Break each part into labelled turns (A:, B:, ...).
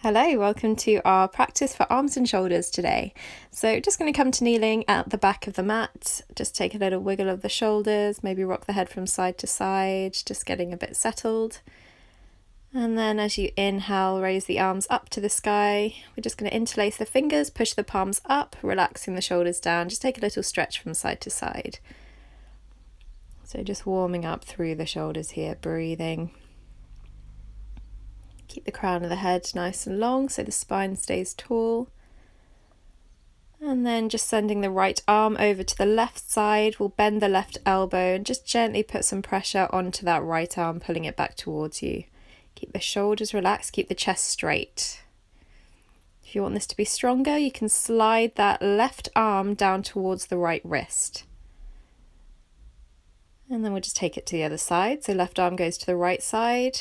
A: Hello, welcome to our practice for arms and shoulders today. So just going to come to kneeling at the back of the mat, just take a little wiggle of the shoulders, maybe rock the head from side to side, just getting a bit settled. And then as you inhale, raise the arms up to the sky. We're just going to interlace the fingers, push the palms up, relaxing the shoulders down, just take a little stretch from side to side. So just warming up through the shoulders here, breathing. Keep the crown of the head nice and long so the spine stays tall. And then just sending the right arm over to the left side, we'll bend the left elbow and just gently put some pressure onto that right arm, pulling it back towards you. Keep the shoulders relaxed, keep the chest straight. If you want this to be stronger, you can slide that left arm down towards the right wrist. And then we'll just take it to the other side. So left arm goes to the right side.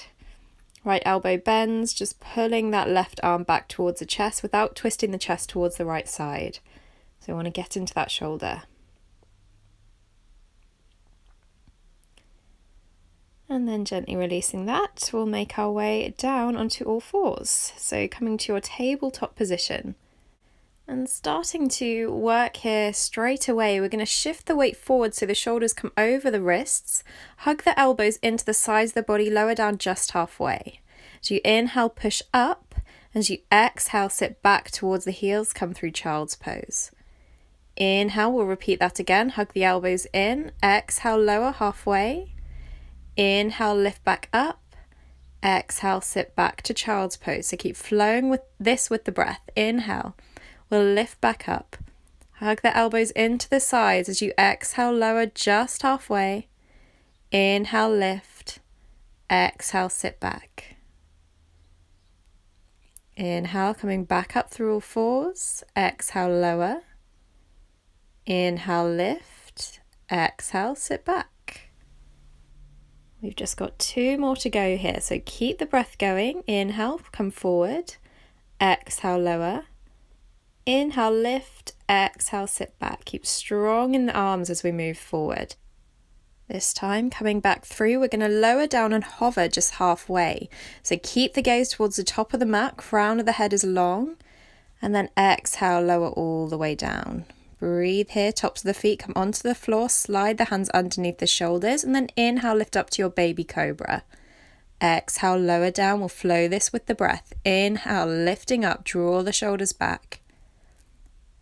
A: Right elbow bends, just pulling that left arm back towards the chest without twisting the chest towards the right side. So we want to get into that shoulder. And then gently releasing that, we'll make our way down onto all fours. So coming to your tabletop position. And starting to work here straight away, we're going to shift the weight forward so the shoulders come over the wrists. Hug the elbows into the sides of the body, lower down just halfway. As you inhale, push up. As you exhale, sit back towards the heels, come through child's pose. Inhale, we'll repeat that again. Hug the elbows in. Exhale, lower halfway. Inhale, lift back up. Exhale, sit back to child's pose. So keep flowing with the breath. Inhale. We'll lift back up. Hug the elbows into the sides as you exhale, lower just halfway. Inhale, lift. Exhale, sit back. Inhale, coming back up through all fours. Exhale, lower. Inhale, lift. Exhale, sit back. We've just got 2 more to go here. So keep the breath going. Inhale, come forward. Exhale, lower. Inhale, lift, exhale, sit back. Keep strong in the arms as we move forward. This time, coming back through, we're going to lower down and hover just halfway. So keep the gaze towards the top of the mat, crown of the head is long, and then exhale, lower all the way down. Breathe here, tops of the feet come onto the floor, slide the hands underneath the shoulders, and then inhale, lift up to your baby cobra. Exhale, lower down, we'll flow this with the breath. Inhale, lifting up, draw the shoulders back.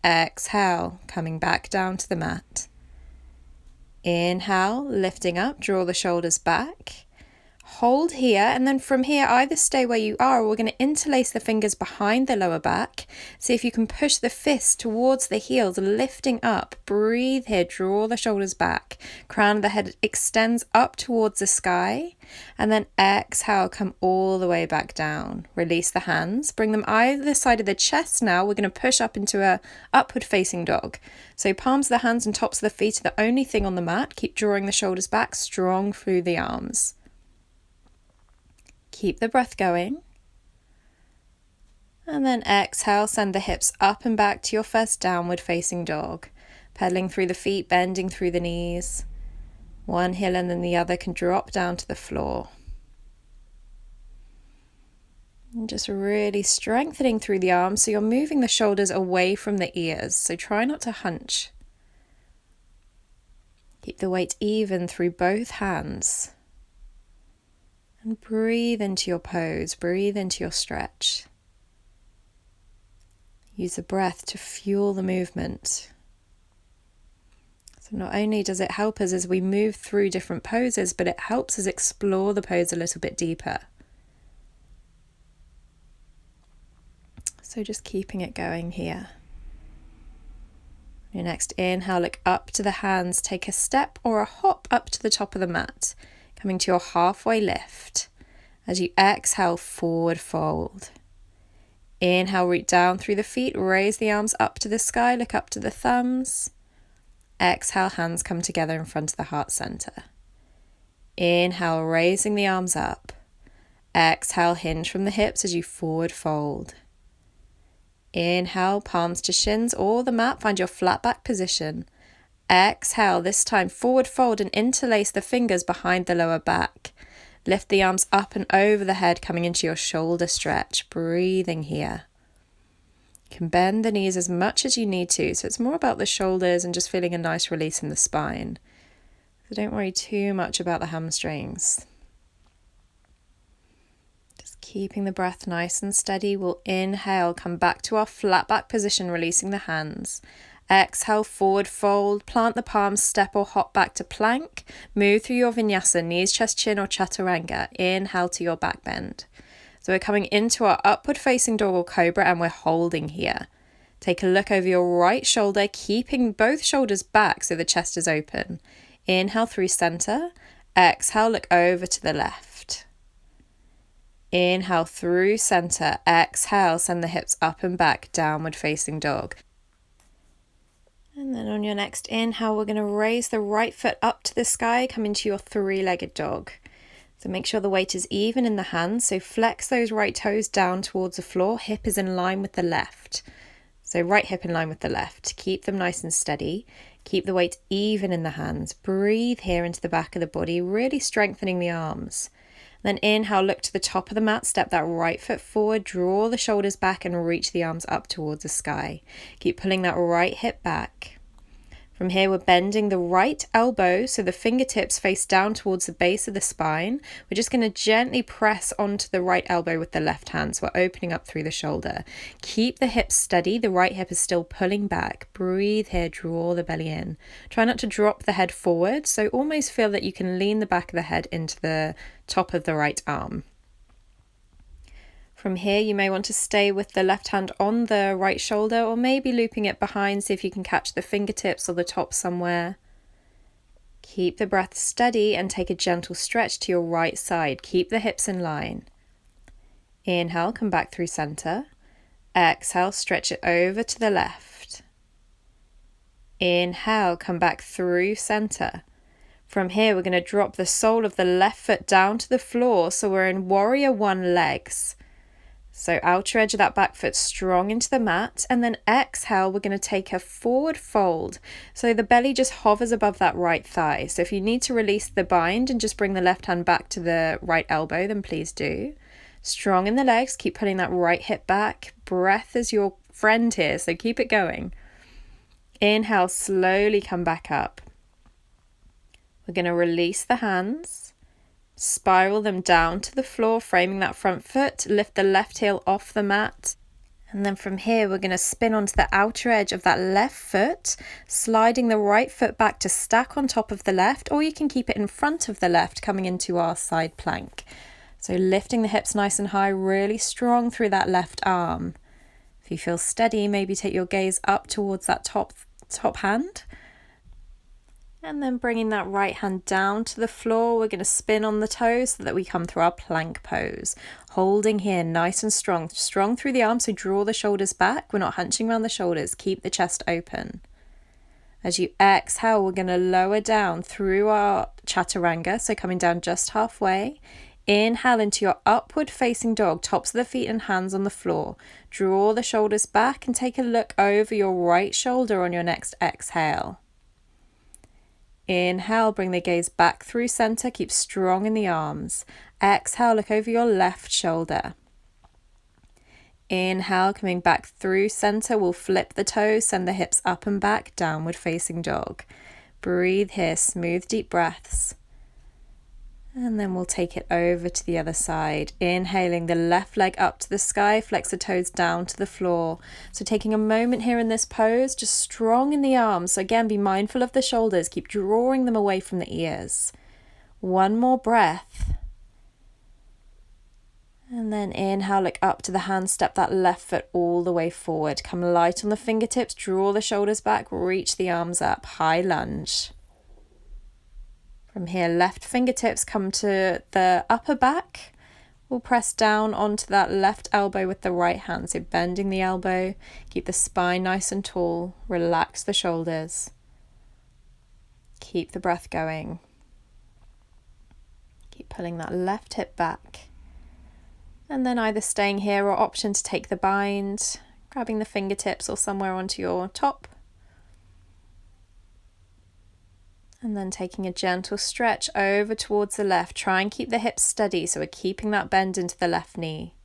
A: Exhale, coming back down to the mat. Inhale, lifting up, draw the shoulders back. Hold here, and then from here, either stay where you are, or we're going to interlace the fingers behind the lower back. See if you can push the fists towards the heels, lifting up. Breathe here, draw the shoulders back. Crown of the head extends up towards the sky, and then exhale, come all the way back down. Release the hands, bring them either side of the chest now. We're going to push up into a upward facing dog. So palms of the hands and tops of the feet are the only thing on the mat. Keep drawing the shoulders back, strong through the arms. Keep the breath going. And then exhale, send the hips up and back to your first downward facing dog. Pedaling through the feet, bending through the knees. One heel and then the other can drop down to the floor. And just really strengthening through the arms so you're moving the shoulders away from the ears. So try not to hunch. Keep the weight even through both hands. And breathe into your pose, breathe into your stretch. Use the breath to fuel the movement. So not only does it help us as we move through different poses, but it helps us explore the pose a little bit deeper. So just keeping it going here. Your next inhale, look up to the hands, take a step or a hop up to the top of the mat. Coming to your halfway lift. As you exhale, forward fold. Inhale, root down through the feet, raise the arms up to the sky, look up to the thumbs. Exhale, hands come together in front of the heart center. Inhale, raising the arms up. Exhale, hinge from the hips as you forward fold. Inhale, palms to shins or the mat, find your flat back position. Exhale, this time forward fold and interlace the fingers behind the lower back. Lift the arms up and over the head, coming into your shoulder stretch, breathing here. You can bend the knees as much as you need to, so it's more about the shoulders and just feeling a nice release in the spine. So don't worry too much about the hamstrings. Just keeping the breath nice and steady. We'll inhale, come back to our flat back position, releasing the hands. Exhale, forward fold, plant the palms, step or hop back to plank. Move through your vinyasa, knees, chest, chin or chaturanga. Inhale to your back bend. So we're coming into our upward facing dog or cobra and we're holding here. Take a look over your right shoulder, keeping both shoulders back so the chest is open. Inhale through center. Exhale, look over to the left. Inhale through center. Exhale, send the hips up and back, downward facing dog. And then on your next inhale, we're going to raise the right foot up to the sky, come into your three-legged dog. So make sure the weight is even in the hands. So flex those right toes down towards the floor. Hip is in line with the left. So right hip in line with the left. Keep them nice and steady. Keep the weight even in the hands. Breathe here into the back of the body, really strengthening the arms. Then inhale, look to the top of the mat, step that right foot forward, draw the shoulders back and reach the arms up towards the sky. Keep pulling that right hip back. From here, we're bending the right elbow so the fingertips face down towards the base of the spine. We're just going to gently press onto the right elbow with the left hand, so we're opening up through the shoulder. Keep the hips steady. The right hip is still pulling back. Breathe here, draw the belly in. Try not to drop the head forward, so almost feel that you can lean the back of the head into the top of the right arm. From here, you may want to stay with the left hand on the right shoulder or maybe looping it behind, see if you can catch the fingertips or the top somewhere. Keep the breath steady and take a gentle stretch to your right side. Keep the hips in line. Inhale, come back through center. Exhale, stretch it over to the left. Inhale, come back through center. From here, we're going to drop the sole of the left foot down to the floor, so we're in warrior one legs. So outer edge of that back foot strong into the mat, and then exhale, we're going to take a forward fold. So the belly just hovers above that right thigh. So if you need to release the bind and just bring the left hand back to the right elbow, then please do. Strong in the legs, keep pulling that right hip back. Breath is your friend here, so keep it going. Inhale, slowly come back up. We're going to release the hands. Spiral them down to the floor, framing that front foot. Lift the left heel off the mat. And then from here, we're going to spin onto the outer edge of that left foot, sliding the right foot back to stack on top of the left, or you can keep it in front of the left, coming into our side plank. So lifting the hips nice and high, really strong through that left arm. If you feel steady, maybe take your gaze up towards that top hand. And then bringing that right hand down to the floor, we're going to spin on the toes so that we come through our plank pose. Holding here nice and strong through the arms, so draw the shoulders back. We're not hunching around the shoulders, keep the chest open. As you exhale, we're going to lower down through our chaturanga, so coming down just halfway. Inhale into your upward facing dog, tops of the feet and hands on the floor. Draw the shoulders back and take a look over your right shoulder on your next exhale. Inhale, bring the gaze back through center, keep strong in the arms. Exhale, look over your left shoulder. Inhale, coming back through center, we'll flip the toes, send the hips up and back, downward facing dog. Breathe here, smooth, deep breaths. And then we'll take it over to the other side. Inhaling the left leg up to the sky, flex the toes down to the floor. So taking a moment here in this pose, just strong in the arms. So again, be mindful of the shoulders. Keep drawing them away from the ears. One more breath. And then inhale, look up to the hands, step that left foot all the way forward. Come light on the fingertips, draw the shoulders back, reach the arms up, high lunge. From here, left fingertips come to the upper back. We'll press down onto that left elbow with the right hand. So bending the elbow, keep the spine nice and tall, relax the shoulders. Keep the breath going. Keep pulling that left hip back. And then either staying here or option to take the bind, grabbing the fingertips or somewhere onto your top. And then taking a gentle stretch over towards the left. Try and keep the hips steady so we're keeping that bend into the left knee.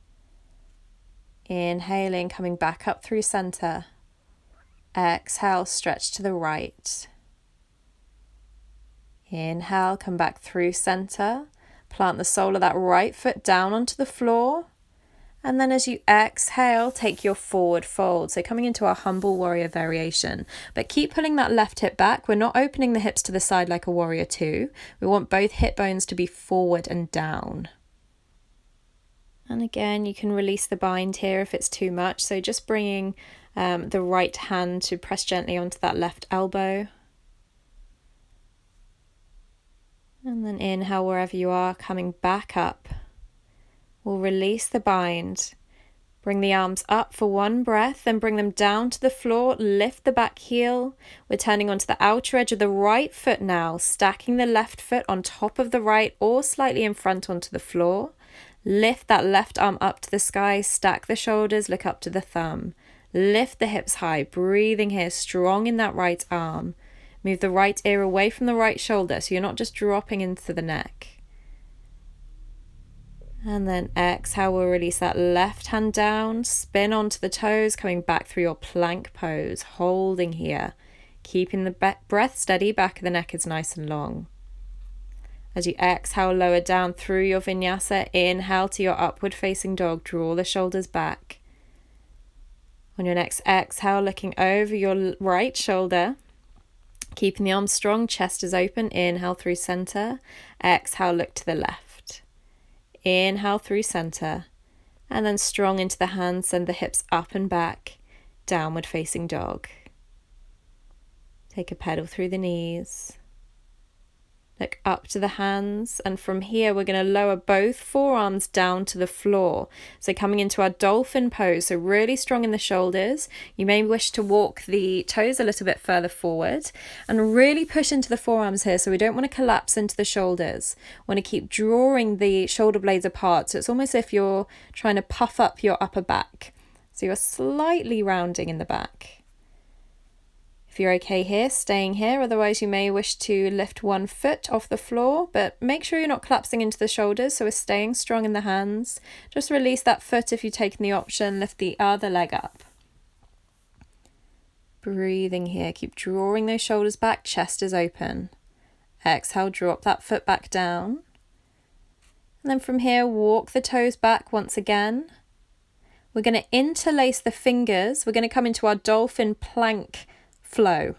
A: Inhaling, coming back up through center. Exhale, stretch to the right. Inhale, come back through center. Plant the sole of that right foot down onto the floor. And then as you exhale, take your forward fold. So coming into our humble warrior variation. But keep pulling that left hip back. We're not opening the hips to the side like a warrior two. We want both hip bones to be forward and down. And again, you can release the bind here if it's too much. So just bringing the right hand to press gently onto that left elbow. And then inhale wherever you are, coming back up. We'll release the bind. Bring the arms up for one breath, then bring them down to the floor. Lift the back heel. We're turning onto the outer edge of the right foot now, stacking the left foot on top of the right or slightly in front onto the floor. Lift that left arm up to the sky, stack the shoulders, look up to the thumb. Lift the hips high, breathing here, strong in that right arm. Move the right ear away from the right shoulder so you're not just dropping into the neck. And then exhale, we'll release that left hand down, spin onto the toes, coming back through your plank pose, holding here. Keeping the breath steady, back of the neck is nice and long. As you exhale, lower down through your vinyasa, inhale to your upward facing dog, draw the shoulders back. On your next exhale, looking over your right shoulder, keeping the arms strong, chest is open, inhale through center, exhale, look to the left. Inhale through center, and then strong into the hands, send the hips up and back, downward facing dog. Take a pedal through the knees. Look up to the hands, and from here we're going to lower both forearms down to the floor. So coming into our dolphin pose, so really strong in the shoulders. You may wish to walk the toes a little bit further forward and really push into the forearms here, so we don't want to collapse into the shoulders. We want to keep drawing the shoulder blades apart, so it's almost as if you're trying to puff up your upper back. So you're slightly rounding in the back. If you're okay here, staying here, otherwise you may wish to lift one foot off the floor, but make sure you're not collapsing into the shoulders, so we're staying strong in the hands. Just release that foot if you've taken the option, lift the other leg up. Breathing here, keep drawing those shoulders back, chest is open. Exhale, drop that foot back down. And then from here, walk the toes back once again. We're going to interlace the fingers. We're going to come into our dolphin plank flow.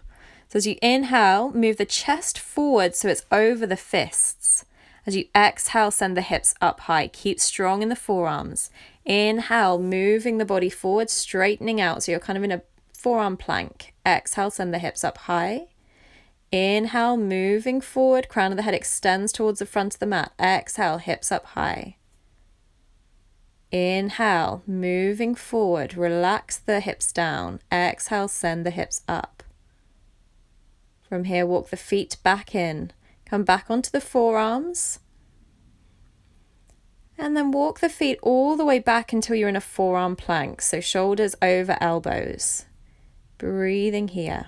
A: So as you inhale, move the chest forward so it's over the fists. As you exhale, send the hips up high. Keep strong in the forearms. Inhale, moving the body forward, straightening out. So you're kind of in a forearm plank. Exhale, send the hips up high. Inhale, moving forward, crown of the head extends towards the front of the mat. Exhale, hips up high. Inhale, moving forward, relax the hips down. Exhale, send the hips up. From here, walk the feet back in. Come back onto the forearms. And then walk the feet all the way back until you're in a forearm plank. So shoulders over elbows. Breathing here.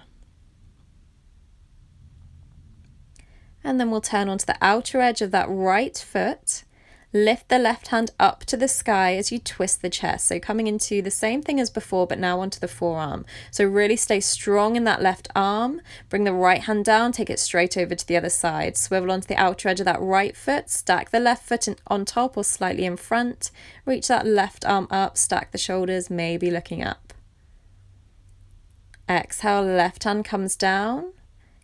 A: And then we'll turn onto the outer edge of that right foot. Lift the left hand up to the sky as you twist the chest. So coming into the same thing as before, but now onto the forearm. So really stay strong in that left arm. Bring the right hand down, take it straight over to the other side. Swivel onto the outer edge of that right foot. Stack the left foot on top or slightly in front. Reach that left arm up, stack the shoulders, maybe looking up. Exhale, left hand comes down.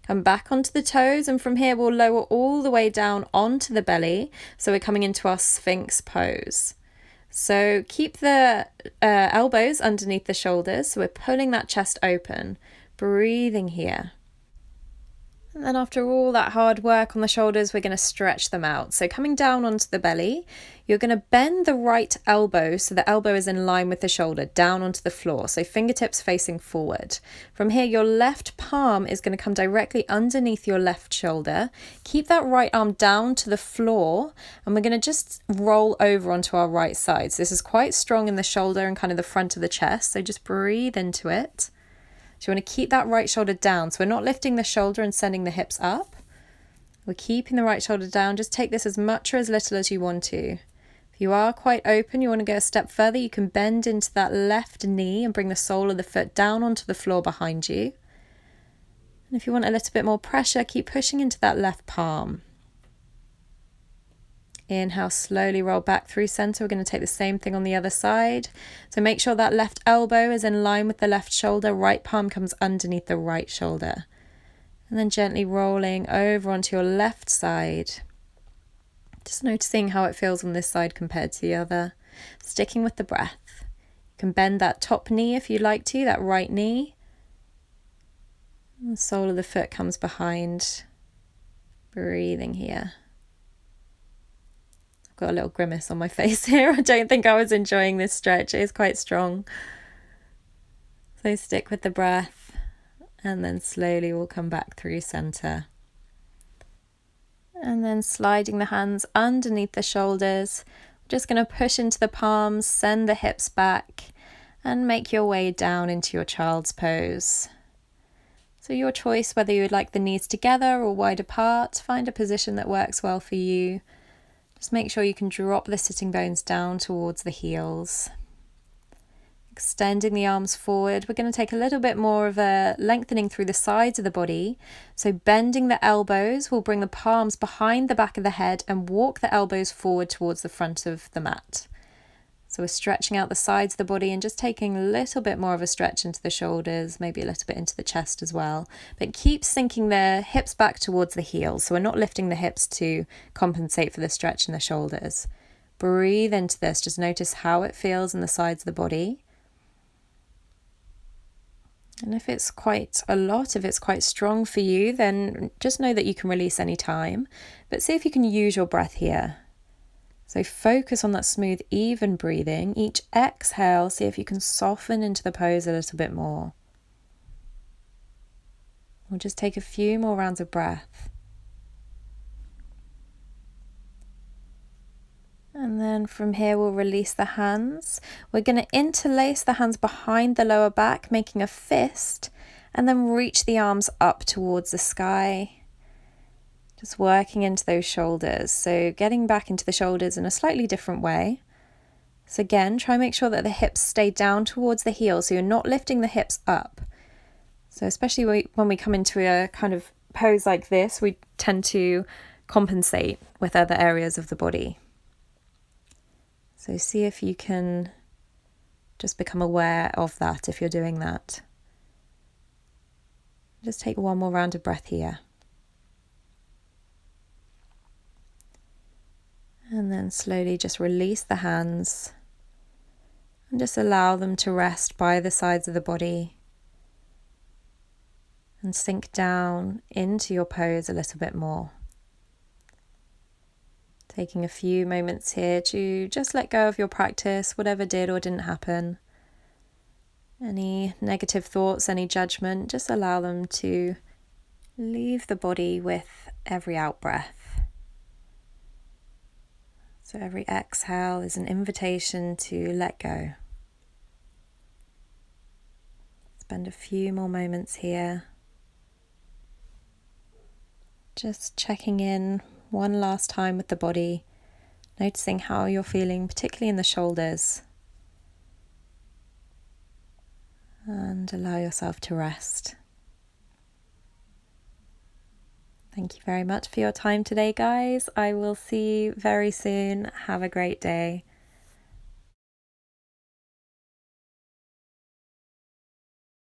A: Come back onto the toes, and from here we'll lower all the way down onto the belly. So we're coming into our Sphinx pose. So keep the elbows underneath the shoulders. So we're pulling that chest open, breathing here. And then after all that hard work on the shoulders, we're going to stretch them out. So coming down onto the belly, you're going to bend the right elbow so the elbow is in line with the shoulder, down onto the floor. So fingertips facing forward. From here, your left palm is going to come directly underneath your left shoulder. Keep that right arm down to the floor, and we're going to just roll over onto our right side. So this is quite strong in the shoulder and kind of the front of the chest. So just breathe into it. So you want to keep that right shoulder down. So we're not lifting the shoulder and sending the hips up. We're keeping the right shoulder down. Just take this as much or as little as you want to. If you are quite open, you want to go a step further, you can bend into that left knee and bring the sole of the foot down onto the floor behind you. And if you want a little bit more pressure, keep pushing into that left palm. Inhale, slowly roll back through center. We're going to take the same thing on the other side. So make sure that left elbow is in line with the left shoulder. Right palm comes underneath the right shoulder. And then gently rolling over onto your left side. Just noticing how it feels on this side compared to the other. Sticking with the breath. You can bend that top knee if you'd like to, that right knee. And the sole of the foot comes behind. Breathing here. Got a little grimace on my face here. I don't think I was enjoying this stretch. It is quite strong. So stick with the breath and then slowly we'll come back through center. And then sliding the hands underneath the shoulders. Just going to push into the palms, send the hips back and make your way down into your child's pose. So your choice whether you would like the knees together or wide apart. Find a position that works well for you. Just make sure you can drop the sitting bones down towards the heels. Extending the arms forward, we're going to take a little bit more of a lengthening through the sides of the body. So bending the elbows, we'll bring the palms behind the back of the head and walk the elbows forward towards the front of the mat. So we're stretching out the sides of the body and just taking a little bit more of a stretch into the shoulders, maybe a little bit into the chest as well. But keep sinking the hips back towards the heels. So we're not lifting the hips to compensate for the stretch in the shoulders. Breathe into this. Just notice how it feels in the sides of the body. And if it's quite a lot, if it's quite strong for you, then just know that you can release any time. But see if you can use your breath here. So focus on that smooth, even breathing. Each exhale, see if you can soften into the pose a little bit more. We'll just take a few more rounds of breath. And then from here, we'll release the hands. We're going to interlace the hands behind the lower back, making a fist, and then reach the arms up towards the sky. Just working into those shoulders, so getting back into the shoulders in a slightly different way. So again, try and make sure that the hips stay down towards the heels, so you're not lifting the hips up. So especially when we come into a kind of pose like this, we tend to compensate with other areas of the body. So see if you can just become aware of that if you're doing that. Just take one more round of breath here. And then slowly just release the hands and just allow them to rest by the sides of the body and sink down into your pose a little bit more. Taking a few moments here to just let go of your practice, whatever did or didn't happen. Any negative thoughts, any judgment, just allow them to leave the body with every out-breath. So every exhale is an invitation to let go. Spend a few more moments here. Just checking in one last time with the body, noticing how you're feeling, particularly in the shoulders. And allow yourself to rest. Thank you very much for your time today, guys. I will see you very soon. Have a great day.